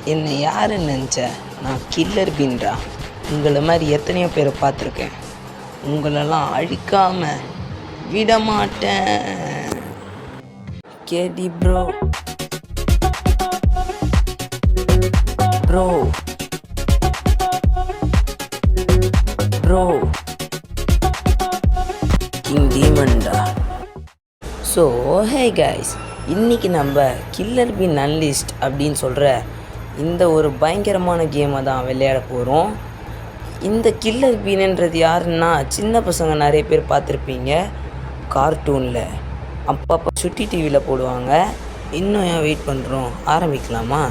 என்னை யாருன்னு நினச்ச? நான் கில்லர் பீன்டா. உங்களை மாதிரி எத்தனையோ பேரை பார்த்துருக்கேன். உங்களெல்லாம் அழிக்காம விட மாட்டேன். KD bro bro bro king டீமன்டா. ஸோ ஹே கைஸ், இன்றைக்கி நம்ம கில்லர் பீன் அன்லிஸ்ட் அப்படின்னு சொல்கிற இந்த ஒரு பயங்கரமான கேமை தான் விளையாட போகிறோம். இந்த கில்லர் பீனுன்றது யாருன்னா, சின்ன பசங்க நிறைய பேர் பார்த்துருப்பீங்க கார்ட்டூனில், அப்பப்போ சுட்டி டிவியில் போடுவாங்க. இன்னும் ஏன் வெயிட் பண்ணுறோம், ஆரம்பிக்கலாமா?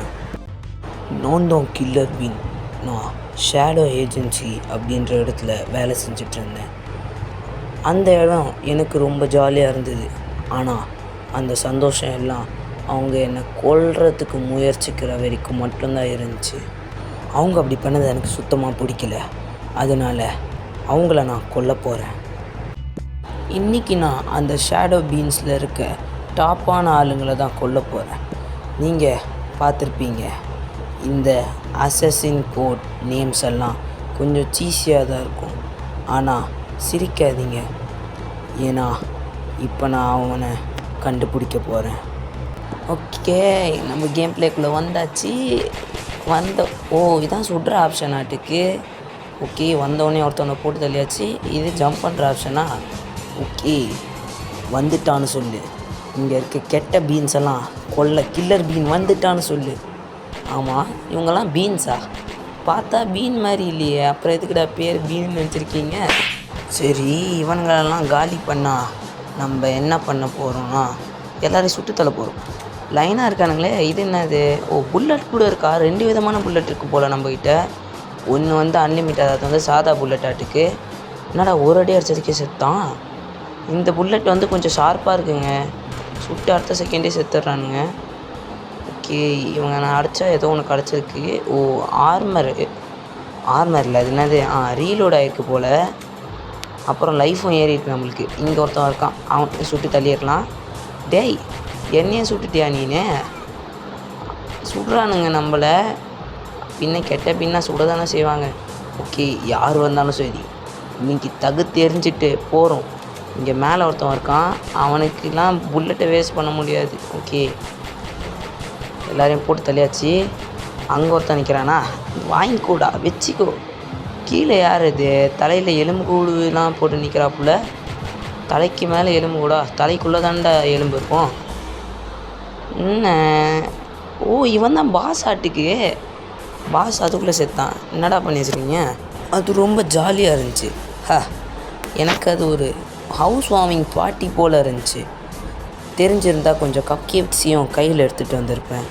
நான் கில்லர் பீன். நான் ஷேடோ ஏஜென்சி அப்படின்ற இடத்துல வேலை செஞ்சிட்ருந்தேன். அந்த இடம் எனக்கு ரொம்ப ஜாலியாக இருந்தது. ஆனால் அந்த சந்தோஷம் எல்லாம் அவங்க என்னை கொல்றதுக்கு முயற்சிக்கிற வரைக்கும் மட்டும்தான் இருந்துச்சு. அவங்க அப்படி பண்ணது எனக்கு சுத்தமாக பிடிக்கல. அதனால் அவங்கள நான் கொல்ல போகிறேன். இன்றைக்கி நான் அந்த ஷேடோ பீன்ஸில் இருக்க டாப்பான ஆளுங்களை தான் கொல்ல போகிறேன். நீங்கள் பார்த்துருப்பீங்க, இந்த அசசின் கோட் நேம்ஸ் எல்லாம் கொஞ்சம் சீஸியாக தான் இருக்கும். ஆனால் சிரிக்காதீங்க, ஏன்னா இப்போ நான் அவனை கண்டுபிடிக்க போகிறேன். ஓகே, நம்ம கேம் பிளேக்குள்ளே வந்தாச்சு. இதான் சுடுற ஆப்ஷன் ஆட்டுக்கு. ஓகே, வந்தவொடனே ஒருத்தவனை போட்டு தள்ளியாச்சு. இது ஜம்ப் பண்ணுற ஆப்ஷனா? ஓகே, வந்துட்டான்னு சொல்லு. இங்கே இருக்க கெட்ட பீன்ஸ் எல்லாம் கொல்ல கில்லர் பீன் வந்துட்டான்னு சொல்லு. ஆமாம், இவங்கெல்லாம் பீன்ஸா? பார்த்தா பீன் மாதிரி இல்லையே, அப்புறம் எதுக்குடா பேர் பீன்னு வச்சுருக்கீங்க? சரி, இவங்களெல்லாம் காலி பண்ணால் நம்ம என்ன பண்ண போகிறோம்னா, எல்லோரையும் சுட்டு தள்ள போகிறோம். லைனாக இருக்கானுங்களே, இது என்னது? புல்லட் கூட இருக்கா? 2 விதமான புல்லட் இருக்குது போல் நம்மக்கிட்ட. ஒன்று வந்து அன்லிமிட்டட், அது வந்து சாதா புல்லட் ஆட்டுக்கு. என்னடா ஒரு அடி அடித்ததுக்கே செத்தான். இந்த புல்லட் வந்து கொஞ்சம் ஷார்ப்பாக இருக்குங்க, சுட்டு அடுத்த செகண்டே செத்துடுறானுங்க. ஓகே, இவங்க நான் அடித்தா ஏதோ ஒன்று கிடச்சிருக்கு. ஆர்மரில் அது என்னது? ரீலோட் ஆகிருக்கு போல். அப்புறம் லைஃப்பும் ஏறி இருக்குது நம்மளுக்கு. இங்கே ஒருத்தன் இருக்கான், அவன் சுட்டு தள்ளிடலாம். டேய், என்னையே சுட்டுட்டியா நீனே? சுடுறானுங்க நம்மளை. கெட்ட பின்னா சுட தானே செய்வாங்க. ஓகே, யார் வந்தாலும் சரி, இன்றைக்கி தெரிஞ்சுட்டு போகிறோம். இங்கே மேலே ஒருத்தன் இருக்கான், அவனுக்கெல்லாம் புல்லட்டை வேஸ்ட் பண்ண முடியாது. ஓகே, எல்லோரையும் போட்டு தள்ளியாச்சு. அங்கே ஒருத்தன் நிற்கிறானா? வாங்கிக்கூடா, வச்சுக்கோ. கீழே யார் இது? தலையில் எலும்பு கூடுலாம் போட்டு நிற்கிறாப்புல. தலைக்கு மேலே எலும்பு கூடா? தலைக்குள்ளே தாண்டா எலும்பு இருக்கும். என்ன? இவன் தான் பாஸ் ஆட்டுக்கு. பாஸ் அதுக்குள்ளே செத்தான். என்னடா பண்ணி வச்சுருக்கீங்க? அது ரொம்ப ஜாலியாக இருந்துச்சு. எனக்கு அது ஒரு ஹவுஸ் வார்மிங் பார்ட்டி போல் இருந்துச்சு. தெரிஞ்சிருந்தால் கொஞ்சம் கப் கேக்ஸையும் கையில் எடுத்துகிட்டு வந்திருப்பேன்.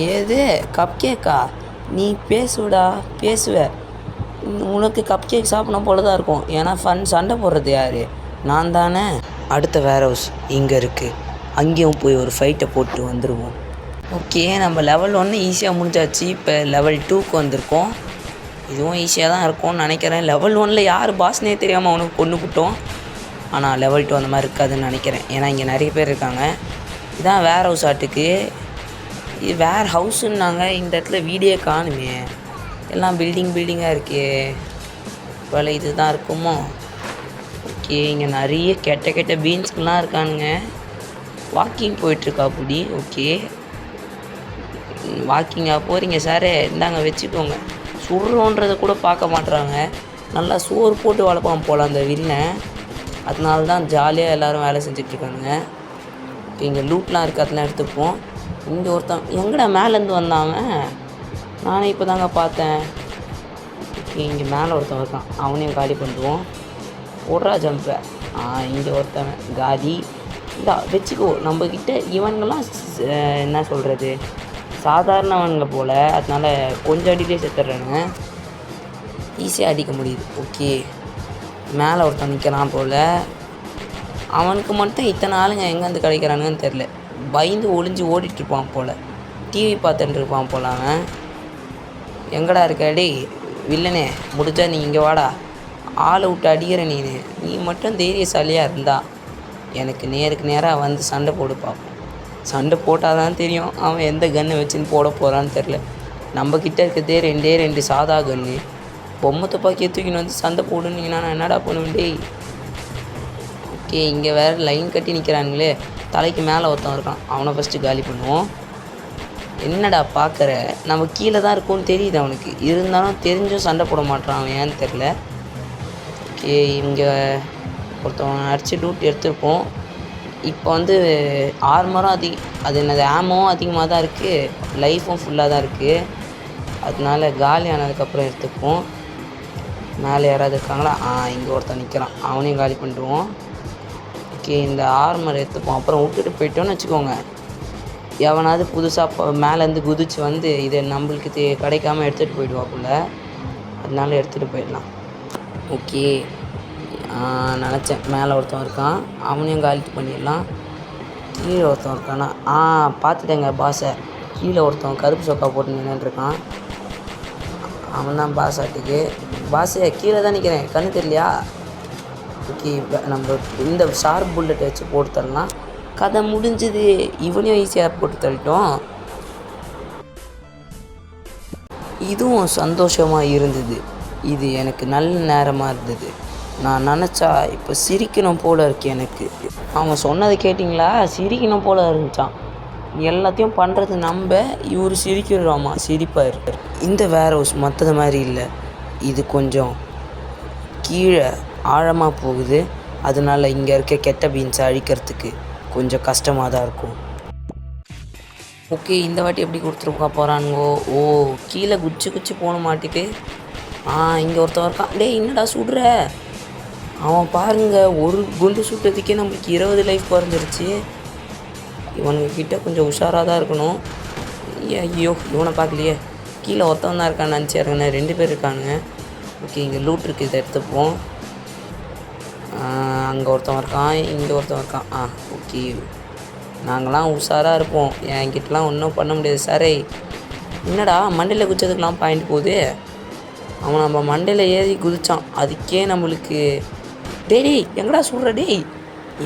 ஏது கப் கேக்கா? நீ பேசுவடா, பேசுவ. உனக்கு கப் கேக் சாப்பிடணும் போல தான் இருக்கும். ஏன்னா சண்டை போடுறது யார்? நான் தானே. அடுத்த வேர் ஹவுஸ் இங்கே இருக்குது, அங்கேயும் போய் ஒரு ஃபைட்டை போட்டு வந்துடுவோம். ஓகே, நம்ம லெவல் 1 ஈஸியாக முடிஞ்சாச்சு. இப்போ லெவல் 2க்கு வந்திருக்கோம். இதுவும் ஈஸியாக தான் இருக்கும்னு நினைக்கிறேன். லெவல் 1 யார் பாஸ்னே தெரியாமல் அவனுக்கு கொண்டு விட்டோம். ஆனால் லெவல் 2 அந்த மாதிரி இருக்காதுன்னு நினைக்கிறேன், ஏன்னா இங்கே நிறைய பேர் இருக்காங்க. இதுதான் வேர் ஹவுஸ் ஆட்டுக்கு. இது வேர் ஹவுஸுன்னாங்க, இந்த இடத்துல வீடியோ காணுமே, எல்லாம் பில்டிங்காக இருக்கே. போல் இது தான் இருக்குமோ? ஓகே, இங்கே நிறைய கெட்ட பீன்ஸ்கெலாம் இருக்கானுங்க. வாக்கிங் போயிட்டுருக்கா அப்படி. ஓகே, வாக்கிங்காக போகிறீங்க சார்? இந்தாங்க வச்சுக்கோங்க. சுடுறோன்றதை கூட பார்க்க மாட்டுறாங்க. நல்லா சோறு போட்டு வளர்ப்பான் போல் அந்த வில்லை. அதனால தான் ஜாலியாக எல்லோரும் வேலை செஞ்சிட்ருக்கானுங்க. ஓகே, இங்கே லூட்லாம் இருக்குது, அதெல்லாம் எடுத்துப்போம். இங்கே ஒருத்தன் எங்கடா மேலேருந்து வந்தாங்க? நானே இப்போ தாங்க பார்த்தேன். ஓகே, இங்கே மேலே ஒருத்தன் இருக்கான், அவனையும் காலி பண்ணுவோம். ஓடுறா ஜம்பை. இங்கே ஒருத்தன் காலி. இதா வச்சுக்கோ. நம்மக்கிட்ட இவங்கெல்லாம் என்ன சொல்கிறது, சாதாரணவங்க போல். அதனால் கொஞ்சம் அடியிலே செத்துடுறானுங்க, ஈஸியாக அடிக்க முடியுது. ஓகே, மேலே ஒருத்தன் நிற்கிறான் போல். அவனுக்கு மட்டும் இத்தனை ஆளுங்க எங்கேருந்து கிடைக்கிறானுங்கன்னு தெரில. பயந்து ஒளிஞ்சு ஓடிட்டுருப்பான் போல், டிவி பார்த்துட்டு இருப்பான் போல். அவன் எங்கடா இருக்க? டேய் வில்லனே, முடிஞ்சா நீ இங்கே வாடா. ஆளை விட்டு அடிக்கிற நீ மட்டும் தைரியசாலியாக இருந்தா எனக்கு நேருக்கு நேராக வந்து சண்டை போடு பார்ப்போம். சண்டை போட்டால் தான் தெரியும் அவன் எந்த கன்னை வச்சுன்னு போட போகிறான்னு தெரில. நம்மக்கிட்ட இருக்கிறதே ரெண்டே 2 சாதா கன்று. பொம்மை துப்பாக்கியை தூக்கின்னு வந்து சண்டை போடுனீங்கன்னா நான் என்னடா பண்ணுவேன் டேய். ஓகே, இங்கே வேறு லைன் கட்டி நிற்கிறானுங்களே. தலைக்கு மேலே ஒருத்தன் இருக்கான், அவனை ஃபஸ்ட்டு காலி பண்ணுவோம். என்னடா பார்க்குற, நம்ம கீழே தான் இருக்கோன்னு தெரியுது அவனுக்கு, இருந்தாலும் தெரிஞ்சும் சண்டை போட மாட்டான் அவன், ஏன்னு தெரில. ஓகே, இங்கே ஒருத்தவன் அடித்து லூட் எடுத்துருப்போம். இப்போ வந்து ஆர்மரும் அது என்னது ஆமோவும் அதிகமாக தான் இருக்குது, லைஃப்பும் ஃபுல்லாக தான் இருக்குது. அதனால காலி ஆனதுக்கப்புறம் எடுத்துப்போம். மேலே யாராவது இருக்காங்களா? இங்கே ஒருத்தன் நிற்கிறான், அவனையும் காலி பண்ணிடுவோம். ஓகே, இந்த ஆர்மர் எடுத்துப்போம். அப்புறம் விட்டுட்டு போயிட்டோன்னு வச்சுக்கோங்க, எவனாவது புதுசாக மேலேருந்து குதிச்சு வந்து இதை நம்மளுக்கு கிடைக்காம எடுத்துகிட்டு போயிடுவாப்புல. அதனால எடுத்துகிட்டு போயிடலாம். ஓகே, நினச்சேன் மேலே ஒருத்தன் இருக்கான், அவனையும் காலி பண்ணிடலாம். கீழே ஒருத்தன் இருக்கானா? பார்த்துட்டேங்க பாஸை. கீழே ஒருத்தன் கருப்பு சொக்கா போட்டு நின்றுட்டுருக்கான், அவன் தான் பாஸ் ஆட்டுக்கு. பாஸே கீழே தான் நிற்கிறேன், கண்ணு தெரியலையா? ஓகே, நம்ம இந்த ஷார்ப் புல்லெட்டை வச்சு போட்டு தரலாம். கதை முடிஞ்சுது. இவனையும் ஈஸியாக போட்டு தள்ளிட்டோம். இதுவும் சந்தோஷமாக இருந்தது. இது எனக்கு நல்ல நேரமாக இருந்தது. நான் நினச்சா இப்போ சிரிக்கணும் போல் இருக்கு எனக்கு. அவங்க சொன்னதை கேட்டிங்களா? சிரிக்கணும் போல் இருந்துச்சான். எல்லாத்தையும் பண்ணுறது நம்ம, இவர் சிரிக்கிறோமா, சிரிப்பாக இருக்கார். இந்த வேர் ஹவுஸ் மற்றது மாதிரி இல்லை, இது கொஞ்சம் கீழே ஆழமாக போகுது. அதனால இங்கே இருக்க கெட்ட பீன்ஸை அழிக்கிறதுக்கு கொஞ்சம் கஷ்டமாக தான் இருக்கும். ஓகே, இந்த வாட்டி எப்படி கொடுத்துருக்கா போகிறானுங்கோ? கீழே குச்சி போன மாட்டிட்டு இங்கே ஒருத்தன் இருக்கான். டேய் என்னடா சுடுற? அவன் பாருங்க, ஒரு குண்டு சுட்டதுக்கே நம்மளுக்கு 20 லைஃப் குறைஞ்சிருச்சு. இவனுக்கிட்ட கொஞ்சம் உஷாராக தான் இருக்கணும். ஐயோ, இவனை பார்க்கலையே. கீழே ஒருத்தவன் தான் இருக்கான்னு நினச்சாருங்கண்ணே, 2 பேர் இருக்கானுங்க. ஓகே, இங்கே லூட் இருக்குது, இதை எடுத்துப்போம். அங்கே ஒருத்தவன் இருக்கான், இங்கே ஒருத்தவன் இருக்கான். ஓகே, நாங்களாம் உஷாராக இருப்போம், என்கிட்டலாம் ஒன்றும் பண்ண முடியாது. சரி, என்னடா மண்டையில் குதிச்சதுக்கெலாம் பாயிண்ட் போகுது. அவன் நம்ம மண்டையில் ஏறி குதித்தான், அதுக்கே நம்மளுக்கு. டேய் எங்கடா சுடுற? டேய்,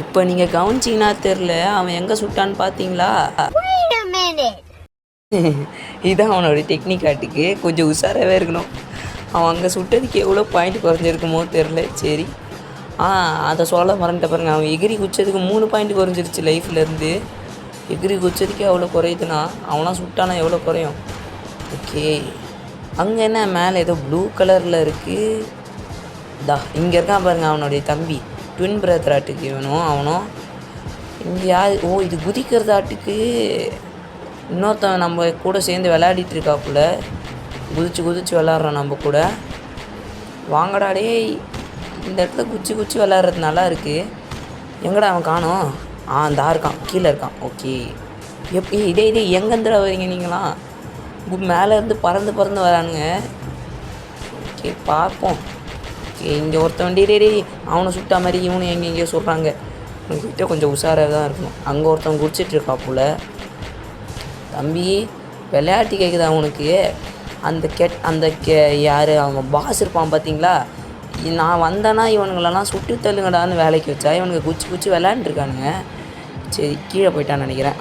இப்போ நீங்கள் கவனிச்சிங்கன்னா தெரில, அவன் எங்கே சுட்டான்னு பார்த்தீங்களா? இதான் அவனோட டெக்னிக் ஆட்டுக்கு, கொஞ்சம் உஷாராகவே இருக்கணும். அவன் அங்கே சுட்டதுக்கு எவ்வளோ பாயிண்ட் குறைஞ்சிருக்குமோ தெரில. சரி, அதை சொல்ல மறந்துட்ட பாருங்க. அவன் எகிரி குச்சதுக்கு 3 பாயிண்ட் குறைஞ்சிருச்சு லைஃப்லேருந்து. எகிரி குச்சதுக்கே அவ்வளோ குறையுதுன்னா அவனாம் சுட்டானா எவ்வளோ குறையும்? ஓகே, அங்கே என்ன மேலே ஏதோ ப்ளூ கலரில் இருக்குது. இங்கே இருக்கான் பாருங்கள், அவனுடைய தம்பி, ட்வின் பிரதர் ஆட்டுக்கு இவனும் அவனும். இங்கே யார்? இது குதிக்கிறது ஆட்டுக்கு. இன்னொருத்தன் நம்ம கூட சேர்ந்து விளையாடிட்டு இருக்காப்புல, குதிச்சு விளாட்றான் நம்ம கூட. வாங்கடா டேய், இந்த இடத்துல குச்சி விளாட்றது நல்லா இருக்குது. எங்கடா அவன் காணோம்? அந்த இருக்கான், கீழே இருக்கான். ஓகே, இதே எங்கேருந்துடா வரீங்க நீங்களாம்? மேலேருந்து பறந்து வரானுங்க. ஓகே, பார்ப்போம். ஓகே, இங்கே ஒருத்தன் டே அவனை சுட்டா மாதிரி இவனு எங்கெங்கேயோ சொல்கிறாங்க. உங்ககிட்ட கொஞ்சம் உஷாராக தான் இருக்கணும். அங்கே ஒருத்தன் குடிச்சிட்ருக்காப்புல. தம்பி, விளையாட்டு கேட்குதா அவனுக்கு? அந்த யார் அவன் பாஸ் இருப்பான் பார்த்தீங்களா? நான் வந்தேன்னா இவனுங்களெல்லாம் சுட்டு தள்ளுங்கடான்னு வேலைக்கு வச்சா, இவனுக்கு குச்சி விளையாண்டுருக்கானுங்க. சரி, கீழே போயிட்டான்னு நினைக்கிறேன்.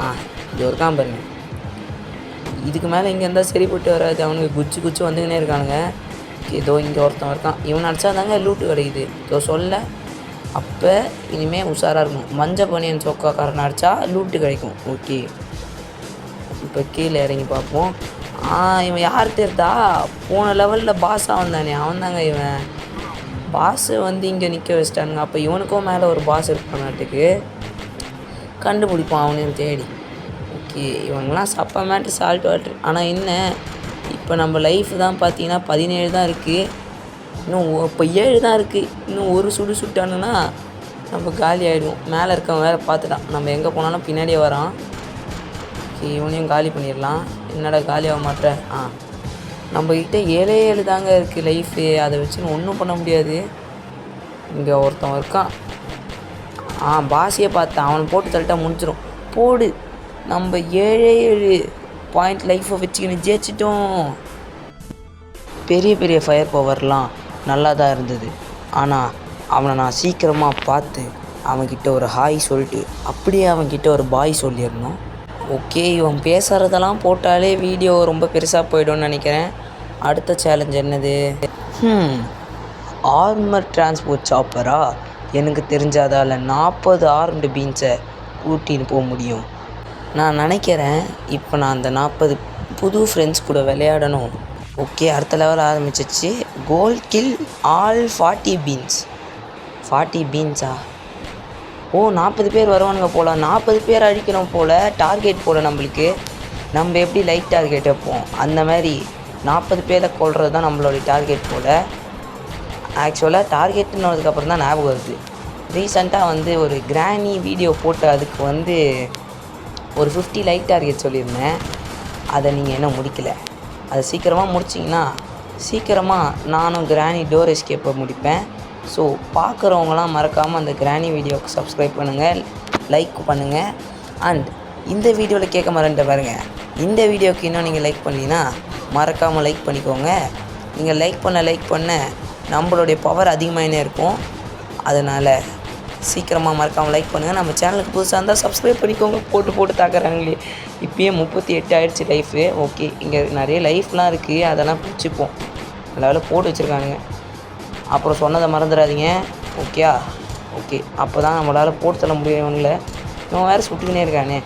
இது இருக்கான் பாருங்க. இதுக்கு மேலே இங்கே இருந்தால் சரிப்பட்டு வராது, அவனுக்கு குச்சி வந்துக்கினே இருக்கானுங்க. ஏதோ இங்கே ஒருத்தன் இருக்கான், இவன் அடித்தா தாங்க லூட்டு கிடைக்குது. இதோ சொல்ல, அப்போ இனிமேல் உஷாராக இருக்கும். மஞ்சள் பனியன் சொக்காக்காரன் அடித்தா லூட்டு கிடைக்கும். ஓகே, இப்போ கீழே இறங்கி பார்ப்போம். இவன் யார் தெரிதா? போன லெவலில் பாஸாக வந்தானே, அவன் தாங்க இவன். பாஸு வந்து இங்கே நிற்க வச்சிட்டானுங்க. அப்போ இவனுக்கும் மேலே ஒரு பாஸ் இருப்பான் நாட்டுக்கு, கண்டுபிடிப்பான் அவனையும் தேடி. ஓகே, இவங்கெல்லாம் சப்பா மேட்ரு சால்ட் வாட்ரு. ஆனால் என்ன, இப்போ நம்ம லைஃப் தான் பார்த்தீங்கன்னா 17 தான் இருக்குது. இன்னும் இப்போ 7 தான் இருக்குது. இன்னும் ஒரு சுட்டானுன்னா நம்ம காலி ஆகிடுவோம். மேலே இருக்கவன் வேறு பார்த்துட்டான், நம்ம எங்கே போனாலும் பின்னாடியே வரான். ஓகே, இவனையும் காலி பண்ணிடலாம். என்னடா காலி ஆக மாட்டேன்? நம்மக்கிட்ட 7 தாங்க இருக்குது லைஃபு, அதை வச்சுன்னு ஒன்றும் பண்ண முடியாது. இங்கே ஒருத்தன் இருக்கான், பாஸையே பார்த்தேன், அவனை போட்டு தள்ளிட்டா முடிஞ்சிடும். போடு, நம்ம 7 பாயிண்ட் லைஃப்பை வச்சுக்கின்னு ஜெயிச்சிட்டோம். பெரிய ஃபயர் பவர்லாம் நல்லா தான் இருந்தது. ஆனால் அவனை நான் சீக்கிரமாக பார்த்து அவன்கிட்ட ஒரு ஹாய் சொல்லிட்டு அப்படியே அவன்கிட்ட ஒரு பாய் சொல்லிடணும். ஓகே, இவன் பேசுகிறதெல்லாம் போட்டாலே வீடியோ ரொம்ப பெருசாக போய்டும்னு நினைக்கிறேன். அடுத்த சேலஞ்ச் என்னது? ஆர்மர் டிரான்ஸ்போர்ட் சாப்பரா? எனக்கு தெரிஞ்சாதால் 40 ஆர்ம்டு பீன்ஸை கூட்டின்னு போக முடியும். நான் நினைக்கிறேன் இப்போ நான் அந்த 40 புது ஃப்ரெண்ட்ஸ் கூட விளையாடணும். ஓகே, அடுத்த லெவல் ஆரம்பிச்சிச்சு. கோல் கில் ஆல் 40 பீன்ஸ். 40 பீன்ஸா? ஓ, 40 பேர் வருவானுங்க போல். 40 பேர் அழிக்கணும் போல். டார்கெட் போல் நம்மளுக்கு. நம்ம எப்படி லைட் டார்கெட் வைப்போம் அந்த மாதிரி 40 பேரை கொள்வது தான் நம்மளுடைய டார்கெட் போல். ஆக்சுவலாக டார்கெட்டுன்னு வந்ததுக்கப்புறம் தான் ஞாபகம் வருது. ரீசெண்டாக வந்து ஒரு கிராணி வீடியோ போட்டு அதுக்கு வந்து ஒரு 50 லைட் டார்கெட் சொல்லியிருந்தேன். அதை நீங்கள் இன்னும் முடிக்கலை. அதை சீக்கிரமாக முடிச்சிங்கன்னா சீக்கிரமாக நானும் கிராணி டோர் எஸ்கேப்பை முடிப்பேன். ஸோ பார்க்குறவங்களாம் மறக்காமல் அந்த கிராணி வீடியோவுக்கு சப்ஸ்கிரைப் பண்ணுங்கள், லைக் பண்ணுங்கள். அண்ட் இந்த வீடியோவில் கேட்க மறந்துட்டு பாருங்கள். இந்த வீடியோவுக்கு இன்னும் நீங்கள் லைக் பண்ணிங்கன்னா மறக்காமல் லைக் பண்ணிக்கோங்க. நீங்கள் லைக் பண்ண நம்மளுடைய பவர் அதிகமாகினே இருக்கும். அதனால் சீக்கிரமாக மறக்காமல் லைக் பண்ணுங்கள். நம்ம சேனலுக்கு புதுசாக இருந்தால் சப்ஸ்கிரைப் பண்ணிக்கோங்க. போட்டு தாக்குறாங்களே. இப்போயே 38 ஆகிடுச்சு லைஃபு. ஓகே, இங்கே நிறைய லைஃப்லாம் இருக்குது, அதெல்லாம் பிடிச்சிப்போம். அதனால் போட்டு வச்சுருக்கானுங்க. அப்புறம் சொன்னதை மறந்துடாதீங்க. ஓகே, அப்போ தான் நம்மளால் போட்டு தள்ள முடியும். இவனில் இவன் வேறு சுட்டுக்கினே இருக்கானே.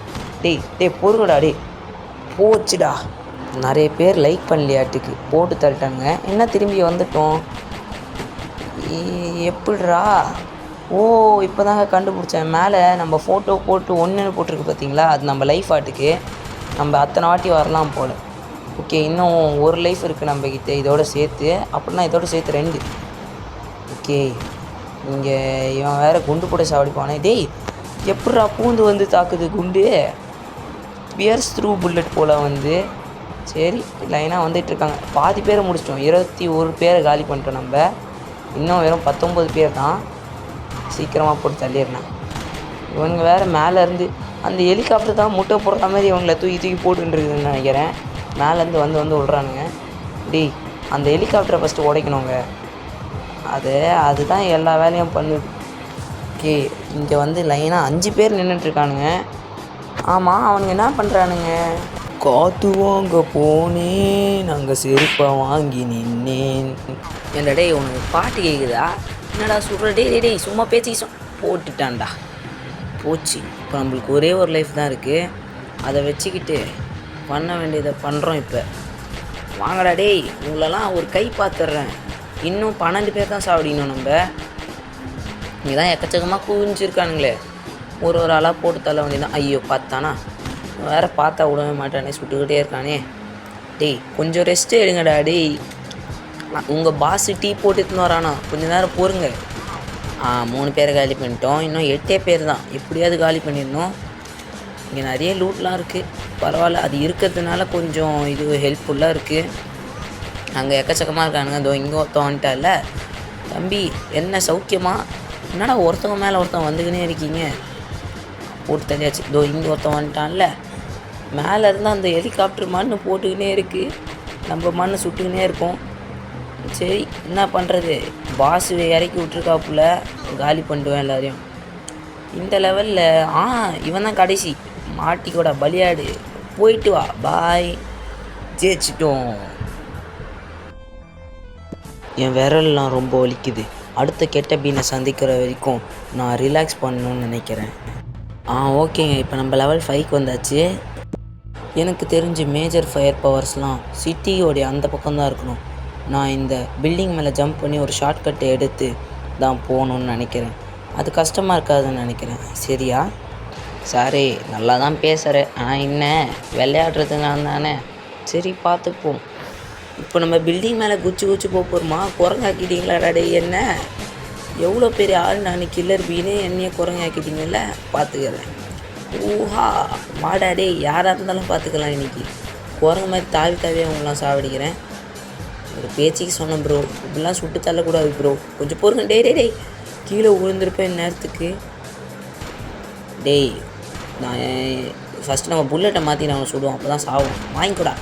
டேய் பொறுங்கடா. போச்சுடா. நிறைய பேர் லைக் பண்ணலையாட்டுக்கு போட்டு தள்ளிட்டாங்க. என்ன திரும்பி வந்துட்டோம்? எப்படிரா? ஓ, இப்போ தாங்க கண்டுபிடிச்சேன். மேலே நம்ம ஃபோட்டோ போட்டு ஒன்றுன்னு போட்டிருக்கு பார்த்தீங்களா? அது நம்ம லைஃப் ஆட்டுக்கு. நம்ம அத்தனை வாட்டி வரலாம் போல். ஓகே, இன்னும் ஒரு லைஃப் இருக்குது நம்மக்கிட்ட இதோட சேர்த்து. அப்படின்னா இதோட சேர்த்து 2. ஓகே, இங்கே இவன் வேறு குண்டு போட சாவடிப்பானே. டேய், எப்பட்றா பூந்து வந்து தாக்குது குண்டு? பியர்ஸ் த்ரூ புல்லட் போல் வந்து. சரி, லைனாக வந்துட்டுருக்காங்க. பாதி பேரை முடிச்சிட்டோம். 21 பேரை காலி பண்ணிட்டோம். நம்ம இன்னும் வெறும் 19 பேர் தான். சீக்கிரமாக போட்டு தள்ளிடுறேன். இவனுங்க வேறு மேலேருந்து அந்த ஹெலிகாப்டர் தான் முட்டை போடுற மாதிரி இவங்களை தூக்கி போட்டுருக்குதுன்னு நினைக்கிறேன். மேலேருந்து வந்து விட்றானுங்க. டேய், அந்த ஹெலிகாப்டரை ஃபஸ்ட்டு உடைக்கணுங்க. அதுதான் எல்லா வேலையும் பண்ணுது. ஓகே, இங்கே வந்து லைனாக 5 பேர் நின்றுட்டுருக்கானுங்க. ஆமாம், அவனுங்க என்ன பண்ணுறானுங்க? காற்று வாங்க போனேன், நாங்கள் செருப்பை வாங்கி நின்னேன். என்னடா டேய், உனக்கு பாட்டு கேட்குதா? என்னடா சொல்கிற? டேய் சும்மா பேச்சு போட்டுட்டான்டா. போச்சு. இப்போ நம்மளுக்கு ஒரே ஒரு லைஃப் தான் இருக்குது. அதை வச்சுக்கிட்டு பண்ண வேண்டியதை பண்ணுறோம். இப்போ வாங்கடா டேய், உங்களெல்லாம் ஒரு கை பார்த்துட்றேன். இன்னும் 12 பேர் தான் சாவடிக்கணும். நம்ம இங்கே தான் எக்கச்சக்கமாக குவிஞ்சிருக்கானுங்களே. ஒரு ஆளாக போட்டு தள்ள வேண்டியதான். ஐயோ, பார்த்தானா வேறு பார்த்தா விடவே மாட்டானே, சுட்டுக்கிட்டே இருக்கானே. டேய், கொஞ்சம் ரெஸ்ட்டு எடுங்கடா. டேய், உங்கள் பாஸு டீ போட்டுன்னு வரானா? கொஞ்சம் நேரம் போருங்க. 3 பேரை காலி பண்ணிட்டோம். இன்னும் 8 பேர் தான். எப்படியாவது காலி பண்ணிடணும். இங்கே நிறைய லூட்லாம் இருக்குது. பரவாயில்ல, அது இருக்கிறதுனால கொஞ்சம் இது ஹெல்ப்ஃபுல்லாக இருக்குது. அங்கே எக்கச்சக்கமாக இருக்கானுங்க. இதோ இங்கே ஒருத்தன் வந்துட்டால. தம்பி, என்ன சௌக்கியமா? என்னடா ஒருத்தவங்க மேலே ஒருத்தன் வந்துக்கினே இருக்கீங்க? போட்டு தள்ளியாச்சு. இதோ இங்கே ஒருத்தன் வந்துட்டான்ல. மேலே இருந்தால் அந்த ஹெலிகாப்டர் மண் போட்டுக்கினே இருக்குது. நம்ம மண் சுட்டுக்கினே இருக்கோம். சரி, என்ன பண்ணுறது? பாஸ் இறக்கி விட்ருக்காப்புல. காலி பண்ணிடுவேன் எல்லாரையும். இந்த லெவலில் இவன் தான் கடைசி. மாட்டிக்கூட பலியாடு. போயிட்டு வா. பாய். ஜெயிச்சிட்டோம். என் விரல்லாம் ரொம்ப வலிக்குது. அடுத்த கெட்ட பீனை சந்திக்கிற வரைக்கும் நான் ரிலாக்ஸ் பண்ணணும்னு நினைக்கிறேன். ஓகேங்க, இப்போ நம்ம லெவல் 5க்கு வந்தாச்சு. எனக்கு தெரிஞ்சு மேஜர் ஃபயர் பவர்ஸ்லாம் சிட்டியோடைய அந்த பக்கம்தான் இருக்கணும். நான் இந்த பில்டிங் மேலே ஜம்ப் பண்ணி ஒரு ஷார்ட்கட்டை எடுத்து தான் போகணுன்னு நினைக்கிறேன். அது கஷ்டமாக இருக்காதுன்னு நினைக்கிறேன். சரியா? சாரி, நல்லா தான் பேசுகிறேன். ஆனால் என்ன விளையாடுறதுனால தானே. சரி, பார்த்துப்போம். இப்போ நம்ம பில்டிங் மேலே குச்சி போகிறோமா? குரங்காக்கிட்டீங்களா டே? என்ன எவ்வளோ பெரிய ஆள் நான் கில்லர் பீனே என்னையே குரங்காக்கிட்டீங்கல்ல? பார்த்துக்கிறேன். ஊஹா, மாடாடே, யாராக இருந்தாலும் பார்த்துக்கலாம். இன்றைக்கி குரங்கு மாதிரி தாவி அவங்களாம் சாவடிக்கிறேன். ஒரு பேச்சுக்கு சொன்னேன் ப்ரோ, இப்படிலாம் சுட்டு தள்ளக்கூடாது ப்ரோ. கொஞ்சம் பொறுங்க. டேய் கீழே விழுந்திருப்பேன் நேரத்துக்கு. டேய், நான் ஃபஸ்ட்டு நம்ம புல்லட்டை மாற்றி அவனை சுடுவோம், அப்போ தான் சாவும். வாங்கிக்கூடா.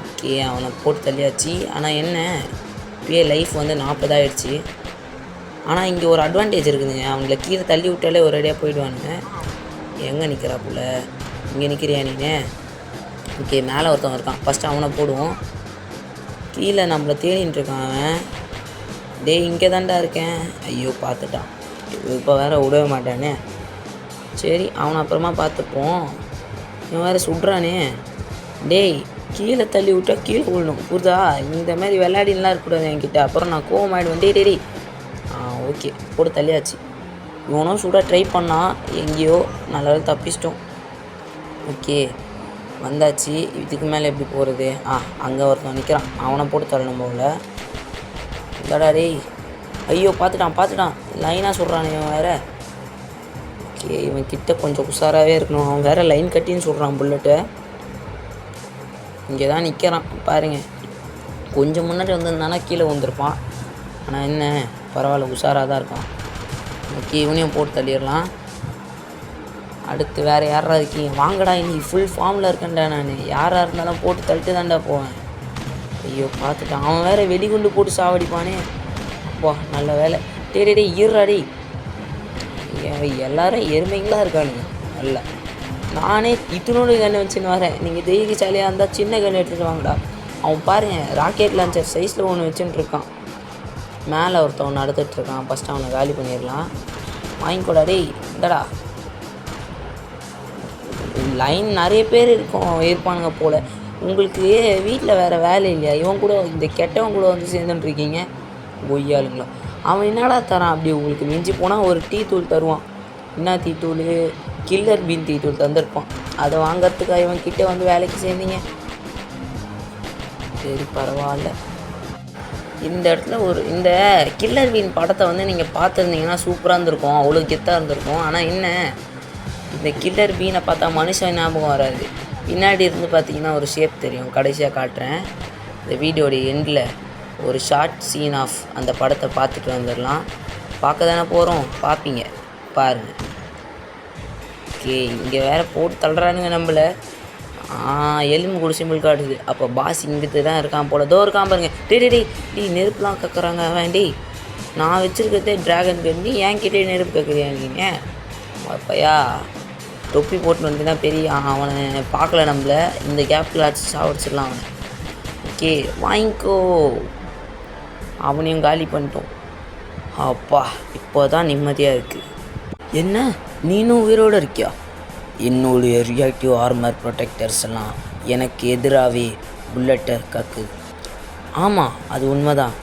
ஓகே, அவனை போட்டு தள்ளியாச்சு. ஆனால் என்ன, இப்போயே லைஃப் வந்து 40 ஆகிடுச்சு. ஆனால் இங்கே ஒரு அட்வான்டேஜ் இருக்குதுங்க. அவங்கள கீழே தள்ளி விட்டாலே ஒரு அடியாக போயிடுவானுங்க. எங்கே நிற்கிறாப்புல? இங்கே நிற்கிறியா நீனு? ஓகே, மேலே ஒருத்தவன் இருக்கான். ஃபஸ்ட்டு அவனை போடுவோம். கீழே நம்மளை தேடின்னு இருக்கான் அவன். டேய் இங்கே தான்டா இருக்கேன். ஐயோ பார்த்துட்டான். இப்போ வேறு விடவே மாட்டானே. சரி அவனை அப்புறமா பார்த்துப்போம். இவன் வேறு சுடுறானே. டேய் கீழே தள்ளி விட்டா கீழே விழணும் புரிதா? இந்த மாதிரி விளையாடின்லாம் இருக்கக்கூடாது என்கிட்ட. அப்புறம் நான் கோவமாயிடுவேன். டேய் ஓகே போட்டு தள்ளியாச்சு. இவனும் சுட ட்ரை பண்ணான் எங்கேயோ, நல்லா தப்பிச்சிட்டோம். ஓகே வந்தாச்சு. இதுக்கு மேலே எப்படி போகிறது? அங்கே ஒருத்தன் நிற்கிறான். அவனை போட்டு தள்ளணும் போல. இந்தடா டேய். ஐயோ பார்த்துட்டான். லைனாக சொல்கிறான் இவன் வேறு. ஓகே இவன் கிட்ட கொஞ்சம் உஷாராகவே இருக்கணும். அவன் வேறு லைன் கட்டின்னு சொல்கிறான் புல்லட்டை. இங்கே தான் நிற்கிறான் பாருங்கள். கொஞ்சம் முன்னாடி வந்திருந்தானா கீழே வந்துருப்பான். ஆனால் என்ன பரவாயில்ல, உஷாராக தான் இருக்கான். ஓகே இவனையும் போட்டு தள்ளிடலாம். அடுத்து வேறு யாரா இருக்கீங்க? வாங்கடா, இன்னைக்கு ஃபுல் ஃபார்மில் இருக்கேன்டா நான். யாராக இருந்தாலும் போட்டு தள்ளிட்டு தான்டா போவேன். ஐயோ பார்த்துட்டான். அவன் வேறு வெடிகுண்டு போட்டு சாவடிப்பானே. அப்பா நல்ல வேலை. டே ஈர்றாடி. எல்லோரும் எருமைங்களாக இருக்கானுங்க. நல்ல நானே இத்தனோடு கன்று வச்சுன்னு வரேன். நீங்கள் தைரியசாலியாக இருந்தால் சின்ன கன்று எடுத்துகிட்டு வாங்கடா. அவன் பாருங்கள் ராக்கெட் லான்ச்சர் சைஸில் ஒன்று வச்சுட்டு இருக்கான். மேலே ஒருத்தவன் நடந்துகிட்ருக்கான். ஃபஸ்ட்டு அவனை காலி பண்ணிடலாம். வாங்கிக்கூடா டேய். இந்தடா லைன் நிறைய பேர் இருப்பானுங்க போல். உங்களுக்கு வீட்டில் வேறு வேலை இல்லையா? இவன் கூட இந்த கெட்டவன் கூட வந்து சேர்ந்துட்டுருக்கீங்க கொய்யாளுங்களா. அவன் என்னடா தரான் அப்படி உங்களுக்கு? மிஞ்சி போனால் ஒரு டீ தூள் தருவான். என்ன டீ தூள்? கில்லர் பீன் டீ தூள் தந்திருப்பான். அதை வாங்கிறதுக்காக இவன் கிட்டே வந்து வேலைக்கு சேர்ந்தீங்க. சரி பரவாயில்ல. இந்த இடத்துல இந்த கில்லர் பீன் படத்தை வந்து நீங்கள் பார்த்துருந்தீங்கன்னா சூப்பராக இருந்திருக்கும். அவ்வளோ கெத்தாக இருந்திருக்கும். ஆனால் என்ன, இந்த கில்லர் பீனை பார்த்தா மனுஷன் ஞாபகம் வராது. பின்னாடி இருந்து பார்த்தீங்கன்னா ஒரு ஷேப் தெரியும். கடைசியாக காட்டுறேன். இந்த வீடியோடைய எண்டில் ஒரு ஷார்ட் சீன் ஆஃப் அந்த படத்தை பார்த்துட்டு வந்துடலாம். பார்க்க தானே போகிறோம், பார்ப்பீங்க பாருங்கள். ஓகே இங்கே வேறு போட்டு தள்ளுறானுங்க நம்மளை. எலும்பு கூட சிம்பிள் காட்டுது. அப்போ பாஸ் இங்கிட்டு தான் இருக்கான் போல. தோ இருக்கான் பாருங்க. டேய் நெருப்புலாம் கக்குறாங்க. வேண்டி நான் வச்சுருக்கிறதே ட்ராகன் கண்ணி, என்கிட்டே நெருப்பு கக்குறியா நீங்கள்? அப்பையா தொப்பி போட்டு வந்து தான் பெரிய அவனை பார்க்கல நம்மளை. இந்த கேப்பில் அடிச்சு சாவடிச்சிடலாம் அவனை. ஓகே வாங்கிக்கோ. அவனையும் காலி பண்ணிட்டோம். அப்பா இப்போ தான் நிம்மதியாக இருக்குது. என்ன நீனும் உயிரோடு இருக்கியா? என்னுடைய ரியாக்டிவ் ஆர்மர் ப்ரொடெக்டர்ஸ் எல்லாம் எனக்கு எதிராகவே புல்லட்டை கக்குது. ஆமாம் அது உண்மைதான்.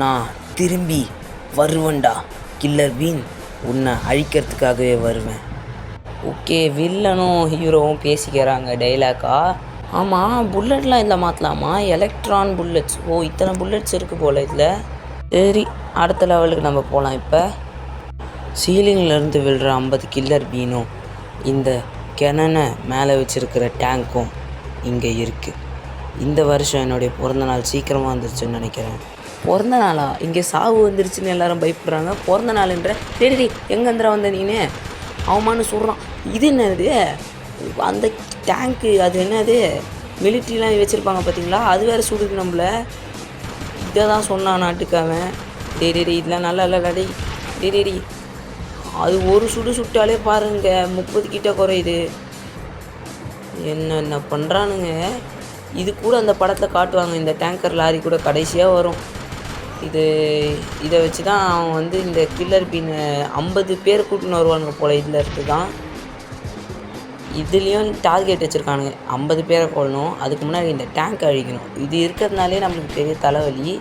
நான் திரும்பி வருவேன்டா கில்லர் பீன். உன்னை அழிக்கிறதுக்காகவே வருவேன். ஓகே வில்லனும் ஹீரோவும் பேசிக்கிறாங்க டைலாக்கா. ஆமாம் புல்லட்லாம் இதில் மாற்றலாமா? Electron bullets. ஓ இத்தனை புல்லட்ஸ் இருக்குது போல் இதில். சரி அடுத்த லெவலுக்கு நம்ம போகலாம். இப்போ சீலிங்கிலேருந்து விழுற 50 கில்லர் பீனும் இந்த கெனனை மேலே வச்சுருக்கிற டேங்க்கும் இங்கே இருக்குது. இந்த வருஷம் என்னுடைய பிறந்த நாள் சீக்கிரமாக வந்துருச்சுன்னு நினைக்கிறேன். பிறந்த நாளா? இங்கே சாவு வந்துருச்சுன்னு எல்லோரும் பயப்படுறாங்க. பிறந்த நாளுன்ற டேடி எங்கேந்திர வந்த நீனு? அவமானு சொல்கிறான். இது என்னது? அந்த டேங்க்கு அது என்னது? மிலிட்ரிலாம் வச்சுருப்பாங்க பார்த்தீங்களா? அது வேறு சுடுது நம்மளை. இதை தான் சொன்னான் நாட்டுக்காவன். டேடி இதெல்லாம் நல்லா இல்லை டேடி. அது ஒரு சுட்டாலே பாருங்க 30 கிட்ட குறையுது. என்ன பண்ணுறானுங்க? இது கூட அந்த படத்தில் காட்டுவாங்க. இந்த டேங்கர் லாரி கூட கடைசியாக வரும். இதை வச்சு தான் அவன் வந்து இந்த கில்லர் பீனை 50 பேர் கூட்டின்னு வருவானுங்க போல். இதில் இருந்து தான் இதுலேயும் டார்கெட் வச்சுருக்கானுங்க. 50 பேரை கொள்ளணும். அதுக்கு முன்னாடி இந்த டேங்க் அழிக்கணும். இது இருக்கிறதுனாலே நம்மளுக்கு பெரிய தலைவலி.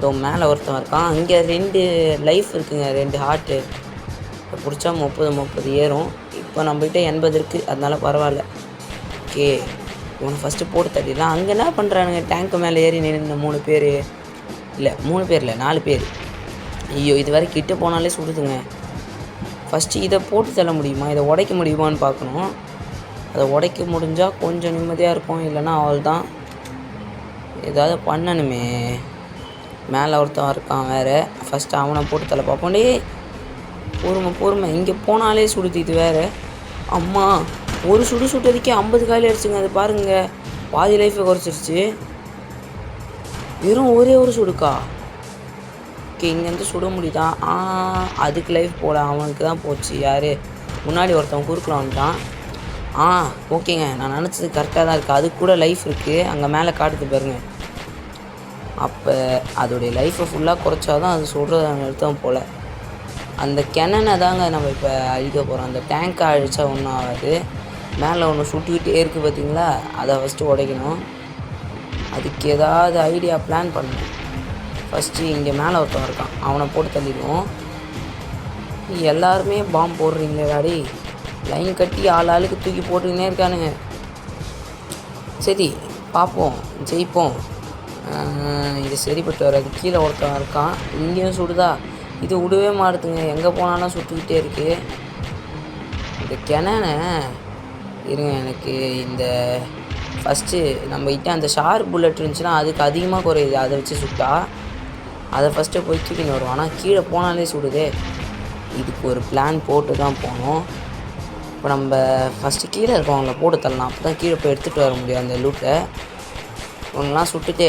இதோ மேலே ஒருத்தன் இருக்கான். அங்கே 2 லைஃப் இருக்குங்க, 2 ஹார்ட்டு. இப்போ பிடிச்சா 30 ஏறும். இப்போ நம்மகிட்ட 80 இருக்குது, அதனால பரவாயில்ல. ஓகே இவனை ஃபஸ்ட்டு போட்டு தட்டிடலாம். அங்கே என்ன பண்ணுறானுங்க? டேங்க்கு மேலே ஏறி நின்று 3 பேர் இல்லை 3 பேர் இல்லை 4 பேர். ஐயோ இது வரை கிட்டே போனாலே சுடுதுங்க. ஃபஸ்ட்டு இதை போட்டு தள்ள முடியுமா? இதை உடைக்க முடியுமான்னு பார்க்கணும். அதை உடைக்க முடிஞ்சால் கொஞ்சம் நிம்மதியாக இருக்கும். இல்லைன்னா அவள் தான் ஏதாவது பண்ணணுமே. மேலே ஒருத்தன் இருக்கான் வேறு. ஃபஸ்ட்டு அவனை போட்டு தலை பார்ப்போண்டே. பொறுமை இங்கே போனாலே சுடுது இது வேறு. அம்மா ஒரு சுட்டதுக்கே 50 காலி அடிச்சுங்க. அது பாருங்கள் பாதி லைஃபை குறைச்சிருச்சு. வெறும் ஒரே ஒரு சுடுக்கா? ஓகே இங்கேருந்து சுட முடியுதா? அதுக்கு லைஃப் போட அவனுக்கு தான் போச்சு. யார் முன்னாடி ஒருத்தவன் குறுக்கில் வந்துட்டான். ஆ ஓகேங்க, நான் நினச்சது கரெக்டாக தான் இருக்குது. அதுக்கு கூட லைஃப் இருக்குது, அங்கே மேலே காட்டுது பாருங்க. அப்போ அதோடைய லைஃப்பை ஃபுல்லாக குறைச்சா தான் அது சொல்கிறது அர்த்தம் போல். அந்த கிணனை தாங்க நம்ம இப்போ அழிக்க போகிறோம். அந்த டேங்க்கை அழித்தா ஒன்றும் ஆகாது. மேலே ஒன்று சுட்டுக்கிட்டே இருக்குது பார்த்தீங்களா, அதை ஃபஸ்ட்டு உடைக்கணும். அதுக்கு ஏதாவது ஐடியா பிளான் பண்ணணும். ஃபஸ்ட்டு இங்கே மேலே ஒருத்தன் இருக்கான், அவனை போட்டு தள்ளிடுவோம். எல்லாருமே பாம்பு போடுறீங்களே டாடி, லைன் கட்டி ஆளுக்கு தூக்கி போட்டுக்கினே இருக்கானுங்க. சரி பார்ப்போம், ஜெயிப்போம். இது சரிப்பட்டு வராது. கீழே ஒருத்தன் இருக்கான், இங்கேயும் சுடுதா, இது விடவே மாட்டுதுங்க, எங்கே போனாலும் சுட்டுக்கிட்டே இருக்குது. இந்த கிணனை இருங்க, எனக்கு இந்த ஃபஸ்ட்டு நம்மகிட்ட அந்த ஷார்ப் புல்லட் இருந்துச்சுன்னா அதுக்கு அதிகமாக குறையுது. அதை வச்சு சுட்டா அதை ஃபஸ்ட்டு போய் தூக்கின்னு வருவோம். ஆனால் கீழே போனாலே சுடுதே. இதுக்கு ஒரு பிளான் போட்டு தான் போகணும். இப்போ நம்ம ஃபஸ்ட்டு கீழே இருக்கவங்கள போட்டு தரலாம், அப்போ தான் கீழே போய் எடுத்துகிட்டு வர முடியும் அந்த லூட்டை. இவங்கெல்லாம் சுட்டுட்டு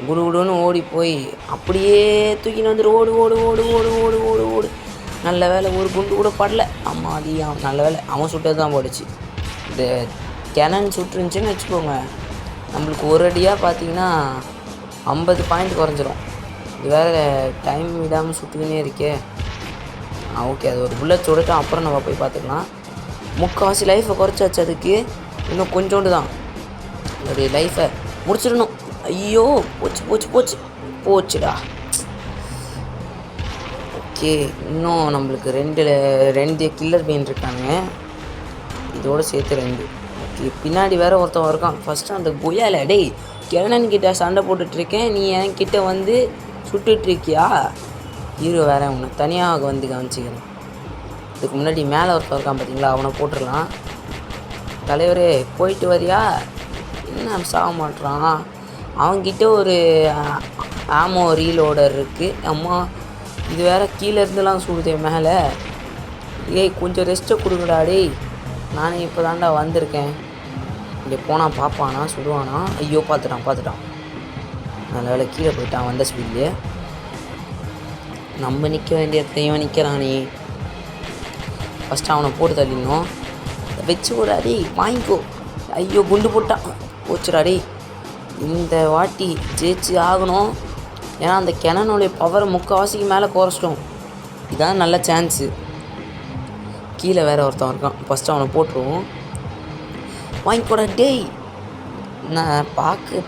குடுகுடுன்னு ஓடி போய் அப்படியே தூக்கின்னு வந்துட்டு ஓடு ஓடு ஓடு ஓடு ஓடு ஓடு ஓடு. நல்ல வேலை ஒரு குண்டு கூட படல. அம்மா அதிகம் நல்ல வேலை, அவன் சுட்டது தான் போடுச்சு. இந்த கேனன் சுட்டுருந்துச்சின்னு வச்சுக்கோங்க, நம்மளுக்கு ஒரு அடியாக பார்த்தீங்கன்னா 50 பாயிண்ட் குறைஞ்சிரும். இது வேறு டைம் விடாமல் சுட்டுக்கினே இருக்கே. ஓகே, அது ஒரு புல்லட் சுடட்டும், அப்புறம் நம்ம போய் பார்த்துக்கலாம். முக்கால்வாசி லைஃப்பை குறைச்சாச்சு, அதுக்கு இன்னும் கொஞ்சோண்டு தான். அதோடைய லைஃப்பை முடிச்சிடணும். ஐயோ போச்சு போச்சு போச்சு போச்சுடா. ஓகே, இன்னும் நம்மளுக்கு ரெண்டு கில்லர் பெயின் இருக்காங்க, இதோடு சேர்த்து 2. ஓகே, பின்னாடி வேறு ஒருத்தன் இருக்கான். ஃபஸ்ட்டு அந்த குயால டேய் கிட்ட சண்டை போட்டுட்ருக்கேன், நீ என்கிட்ட வந்து சுட்டுட்ருக்கியா? ஹீரோ வேறு ஒன்று தனியாக வந்து கவனிச்சிக்கிறேன். இதுக்கு முன்னாடி மேலே ஒருத்தன் இருக்கான் பார்த்தீங்களா, அவனை போட்டுடலாம். தலைவரே போயிட்டு வரியா? என்ன சாக மாட்டுறான்? அவன்கிட்ட ஒரு ஆமோ ரீலோடர் இருக்குது. அம்மா இது வேறு கீழே இருந்துலாம் சுடுதே மேலே. ஏய் கொஞ்சம் ரெஸ்ட்டை கொடுங்கடா டேய், நானே இப்போ தாண்டா வந்திருக்கேன். இங்கே போனால் பார்ப்பானா, சுடுவானா? ஐயோ பார்த்துட்டான். நல்ல வேலை கீழே போயிட்டான் வந்த ஸ்பீட்லேயே. நம்ம நிற்க வேண்டிய இடத்தையும் நிற்கிறானே. ஃபஸ்ட்டு அவனை போட்டு தள்ளிடணும். வச்சு விடாடி வாங்கிக்கோ. ஐயோ குண்டு போட்டான், போச்சுடாடி. இந்த வாட்டி ஜெயிச்சு ஆகணும். ஏன்னா அந்த கிணனுடைய பவரை முக்கால்வாசிக்கு மேலே குறைச்சிட்டோம். இதான் நல்ல சான்ஸு. கீழே வேறு ஒருத்தன் இருக்கான், ஃபஸ்ட்டு அவனை போட்டுருவோம். வாங்கிக்கூட டேய். நான்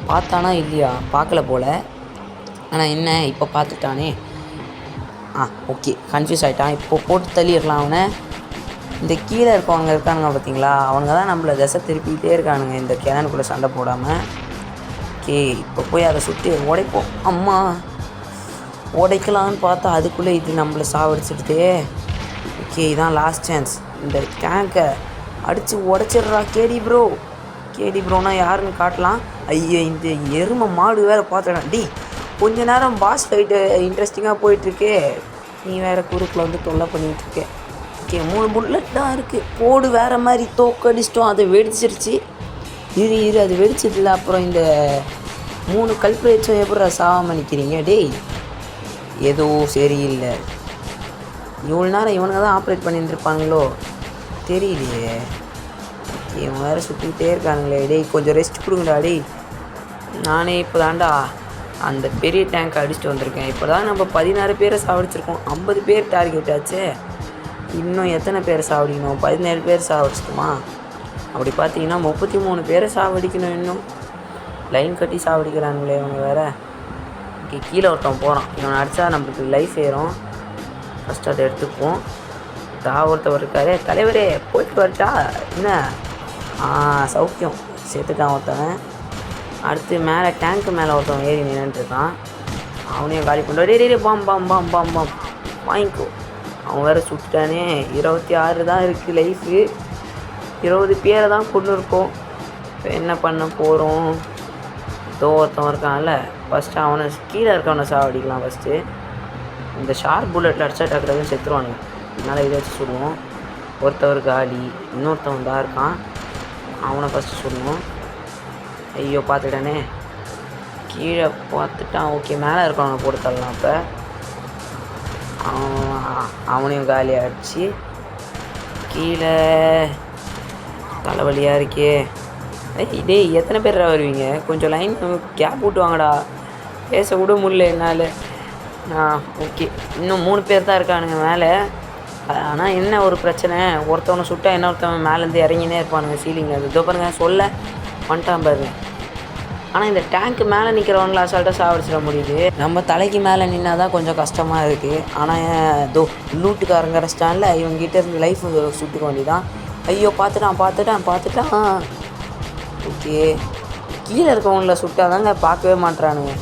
பார்த்தானா இல்லையா, பார்க்கல போல். ஆனால் என்ன இப்போ பார்த்துட்டானே. ஓகே கன்ஃபியூஸ் ஆகிட்டான். இப்போ போட்டு தள்ளிடலாம் அவனை. இந்த கீழே இருக்கவங்க இருக்கானுங்க பார்த்தீங்களா, அவங்க தான் நம்மளை திசை திருப்பிக்கிட்டே இருக்கானுங்க இந்த கிணனுக்குள்ளே சண்டை போடாமல். ஓகே, இப்போ போய் அதை சுற்றி உடைப்போம். அம்மா உடைக்கலான்னு பார்த்தா அதுக்குள்ளே இது நம்மளை சாவடிச்சிடுதே. ஓகே, இதான் லாஸ்ட் சான்ஸ். இந்த டேங்கை அடித்து உடச்சிட்றா கேடி ப்ரோனா யாருன்னு காட்டலாம். ஐயோ இந்த எருமை மாடு வேறு பார்த்துடா. டி கொஞ்ச நேரம் பாஸ் ஃபைட்டு இன்ட்ரெஸ்டிங்காக போயிட்டுருக்கே, நீ வேறு குறுக்கில் வந்து தொல்லை பண்ணிகிட்ருக்கே. ஓகே 3 புல்லட் தான் இருக்குது, போடு வேறு மாதிரி தோக்கடிச்சிட்டோம். அது வெடிச்சிருச்சு. இரு அது வெடிச்சதில்ல. அப்புறம் இந்த 3 கல்பிரேட்ஸும் எப்படி சாகாமல் நிற்கிறீங்க டேய்? ஏதோ சரியில்லை. இவ்வளோ நேரம் இவனுங்க தான் ஆப்ரேட் பண்ணியிருந்துருப்பாங்களோ தெரியலையே. இவன் வேறு சுற்றிக்கிட்டே இருக்கானுங்களே. டேய் கொஞ்சம் ரெஸ்ட் கொடுங்கடா டேய். நானே இப்போ தாண்டா அந்த பெரிய டேங்க் அடிச்சுட்டு வந்திருக்கேன். இப்போ தான் நம்ம 16 பேரை சாவடிச்சிருக்கோம். 50 பேர் டார்கெட் ஆச்சு. இன்னும் எத்தனை பேரை சாவடிக்கணும்? 17 பேர் சாவடிச்சிட்டோமா? அப்படி பார்த்தீங்கன்னா 33 பேரை சாவடிக்கணும். இன்னும் லைன் கட்டி சாவடிக்கிறானுங்களே இவங்க வேறு. ஓகே, கீழே ஒருத்தன் போகிறான். இவனை அடித்தா நம்மளுக்கு லைஃப் ஏறும். ஃபஸ்ட்டு அதை எடுத்துப்போம். ஒருத்தவர் இருக்காரு. தலைவரே போயிட்டு வரட்டா? என்ன சௌக்கியம் சேர்த்துட்டான் ஒருத்தவன். அடுத்து மேலே டேங்க்கு மேலே ஒருத்தவன் ஏறி நின்றுட்டுருக்கான். அவனையும் காலி பண்ணுறோம். டே பாம் வாங்கிக்கோ. அவன் வேறு சுட்டானே. 26 தான் இருக்குது லைஃபு. 20 பேரை தான் கொண்டு இருக்கோம். இப்போ என்ன பண்ண போகிறோம்? ஒருத்தவன் இருக்கான்ல, ஃபஸ்ட்டு அவனை கீழே இருக்கவனை சாவடிக்கலாம். ஃபஸ்ட்டு இந்த ஷார்ப் புல்லட்டில் அடிச்சா டக்குறதுன்னு செத்துருவானுங்க. அதனால் இதை வச்சு சுடுவோம். ஒருத்தவர் காலி, இன்னொருத்தவன் தான் இருக்கான், அவனை ஃபஸ்ட்டு சுடணும். ஐயோ பார்த்துட்டானே, கீழே பார்த்துட்டான். ஓகே மேலே இருக்கவனை போட்டு தரலாம். இப்போ அவனையும் காலி ஆகிடுச்சு. கீழே தலைவலியாக இருக்கே. டேய் எத்தனை பேர்ரா வருவீங்க? கொஞ்சம் லைன் கேப் விட்டு வாங்கடா, பேச கூட முடியல என்னால். ஓகே, இன்னும் 3 பேர் தான் இருக்கானுங்க மேலே. ஆனால் என்ன ஒரு பிரச்சனை, ஒருத்தவனை சுட்டா இன்னொருத்தவன் மேலேருந்து இறங்கினே இருப்பானுங்க சீலிங்கில். அது இதோ பாருங்க, சொல்ல வந்துட்டான் பாருங்க. ஆனால் இந்த டேங்க்கு மேலே நிற்கிறவங்கள அசால்ட்டாக சாவடிச்சிட முடியுது. நம்ம தலைக்கு மேலே நின்னா தான் கொஞ்சம் கஷ்டமாக இருக்குது. ஆனால் லூட்டுக்காரங்கிற ஸ்டாண்டில் இவங்ககிட்ட இருந்து லைஃப் சுட்டுக்க வேண்டியதான். ஐயோ பார்த்துட்டான். ஓகே, கீழே இருக்கவங்கள சுட்டாதாங்க பார்க்கவே மாட்டுறானுங்க.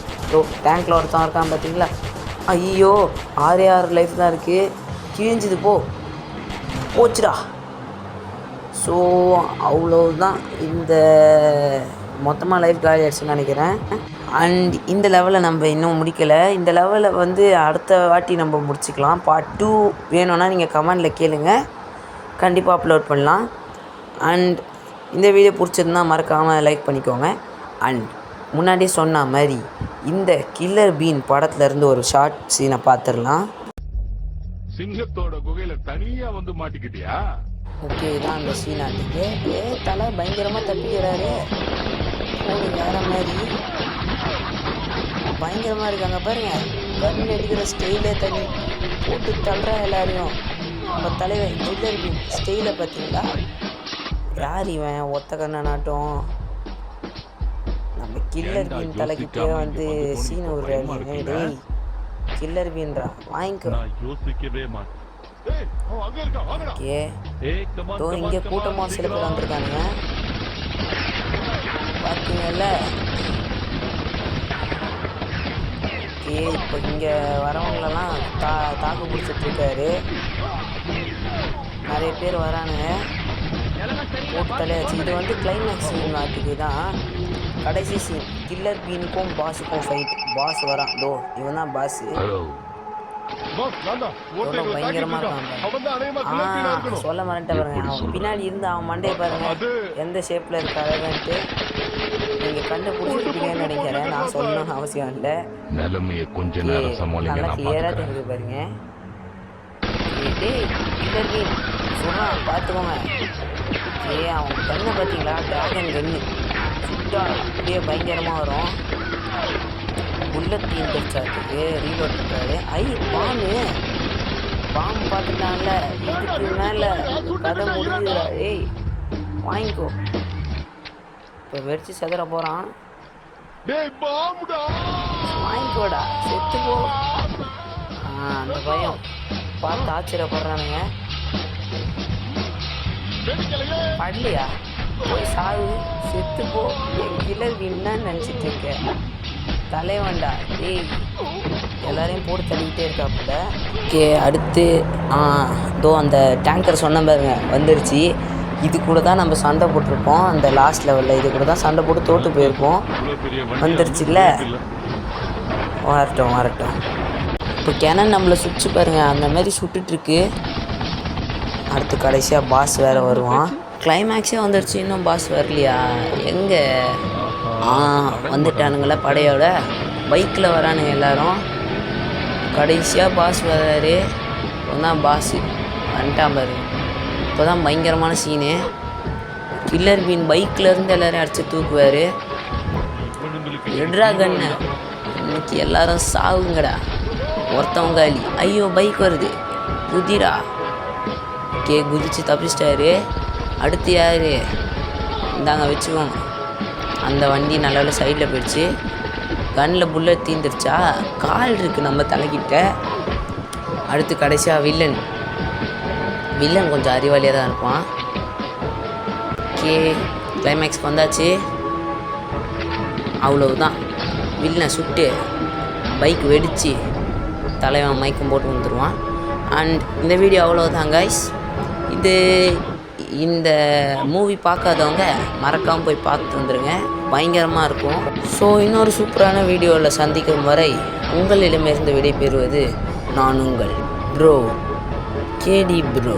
டேங்க்கில் ஒருத்தன் இருக்கான் பார்த்தீங்களா? ஐயோ 6 லைஃப் தான் இருக்குது. கிழிஞ்சுது போச்சுடா. ஸோ அவ்வளோதான், இந்த மொத்தமாக லைஃப் காலி ஆகிடுச்சுன்னு நினைக்கிறேன். அண்ட் இந்த லெவலில் நம்ம இன்னும் முடிக்கலை. இந்த லெவலில் வந்து அடுத்த வாட்டி நம்ம முடிச்சுக்கலாம். பார்ட் 2 வேணும்னா நீங்கள் கமெண்டில் கேளுங்க, கண்டிப்பாக அப்லோட் பண்ணலாம். அண்ட் இந்த வீடியோ பிடிச்சிருந்தா மறக்காமல் லைக் பண்ணிக்கோங்க. அண்ட் முன்னாடியே சொன்ன மாதிரி இந்த கில்லர் பீன் படத்துலேருந்து ஒரு ஷார்ட் சீனை பார்த்துடலாம். சிங்கத்தோட குகையில தனியா வந்து மாட்டிக்கிட்டியா? ஓகே, இதான் அந்த சீனாட்டுக்கு. தலை பயங்கரமாக தப்பிக்கிறாரு. வேற மாதிரி பயங்கரமாக இருக்காங்க பாருங்க. கன் அடிக்கிற ஸ்டைலே தனி, போட்டு தள்ளுற எல்லாரையும். நம்ம தலைவன் கில்லர் பீன் ஸ்டைலை பார்த்தீங்களா? யார் இவன் ஒத்த கண்ணனாட்டம்? நம்ம கில்லர் பீன் தலைக்கிட்டே வந்து சீன் விடுறாரு. டேய் கில்லர் பீன்றா, வாங்கிக்கோ. ஓகே, இங்கே கூட்டமாக சில பேர் வந்துருக்கானுங்க பார்த்தீங்கல்ல. ஓகே, இப்போ இங்கே வரவங்களெல்லாம் தாக்கு பிடிச்சிட்ருக்காரு. நிறைய பேர் வரானுங்க, போட்டு தலையாச்சு. இது வந்து கிளைமேக்ஸ் சீன் நாட்டுக்கு தான், கடைசி சீன். கில்லர் பீனுக்கும் பாஸுக்கும் ஃபைட். பாஸ் வரான், இவன் தான் பாஸு. பயங்கரமாக இருக்கான். சொல்ல மறந்துட்ட பாருங்க, அவன் பின்னாடி இருந்து அவன் மண்டையை பாருங்க எந்த ஷேப்பில் இருக்காதுன்ட்டு. நீங்கள் கண்டுபிடிச்சிருப்பீங்கன்னு நினைக்கிறேன், நான் சொல்லணும்னு அவசியம் இல்லை. நல்லா கிளியராக தெரிஞ்சு பாருங்க. கில்லர் பீன் சொல்கிறான், பார்த்துக்கோங்க. அவன் கண்ணை பார்த்தீங்களா? டிராகன் கன்னு சுட்டா அப்படியே பயங்கரமாக வரும். புல்லட் தீர்ந்துச்சாத்துக்கு ரீலோட் பண்ணுறாரு. பாம்பு பார்த்துட்டான்ல, இதுக்கு மேலே கதை முடிஞ்சுடா. வாங்கிக்கோ. இப்போ வெடிச்சு செதற போகிறான். வாங்கிக்கோடா, செத்து போ. அந்த பயம் பார்த்து ஆச்சரியப்படுறானுங்க. படலையா? போய் சாவு, செத்து போ. என் கில்லர் வீணான்னு நினச்சிட்டு இருக்கேன் தலைவன்டா. எல்லாரையும் போட்டு தள்ளிக்கிட்டே இருக்காப்புல. ஓகே, அடுத்து அந்த டேங்கர் சொன்ன பாருங்க வந்துருச்சு. இது கூட தான் நம்ம சண்டை போட்டிருப்போம் அந்த லாஸ்ட் லெவலில். இது கூட தான் சண்டை போட்டு தோற்று போயிருப்போம். வந்துருச்சுல்ல, வரட்டும். இப்போ கிணன் நம்மளை சுற்றி பாருங்க, அந்த மாதிரி சுட்டுட்ருக்கு. அடுத்து கடைசியாக பாஸ் வேறு வருவான். கிளைமேக்ஸே வந்துடுச்சு, இன்னும் பாஸ் வரலையா? எங்கே வந்துட்டானுங்களா? படையோட பைக்கில் வரானுங்க எல்லாரும். கடைசியாக பாஸ் வர்றாரு. இப்போ தான் பாஸு வந்துட்டான் பாரு. இப்போ தான் பயங்கரமான சீனு. கில்லர் பீன் பைக்கிலேருந்து எல்லோரும் அடித்து தூக்குவார். எட்ரா கண்ணு, இன்னைக்கு எல்லாரும் சாவுங்கடா. ஒருத்தவங்க காலி. ஐயோ பைக் வருது, குதிரா. குதிச்சு தப்பிச்சிட்டாரு. அடுத்து யார்? இந்தாங்க வச்சுக்கோங்க. அந்த வண்டி நல்ல சைடில் போயிடுச்சு. கண்ணில் புல்லட் தீந்துருச்சா? கால் இருக்குது நம்ம தலைக்கிட்ட. அடுத்து கடைசியாக வில்லன் கொஞ்சம் அறிவாளியாக தான் இருப்பான். கிளைமேக்ஸ்க்கு வந்தாச்சு. அவ்வளவுதான், வில்லனை சுட்டு பைக் வெடித்து தலைவன் மயக்கம் போட்டு வந்துடுவான். அண்ட் இந்த வீடியோ அவ்வளோதான் கைஸ். இந்த மூவி பார்க்காதவங்க மறக்காமல் போய் பார்த்து வந்துடுங்க, பயங்கரமாக இருக்கும். ஸோ இன்னொரு சூப்பரான வீடியோவில் சந்திக்கும் வரை உங்களிடமிருந்து விடை பெறுவது நான் உங்கள் ப்ரோ கேடி ப்ரோ.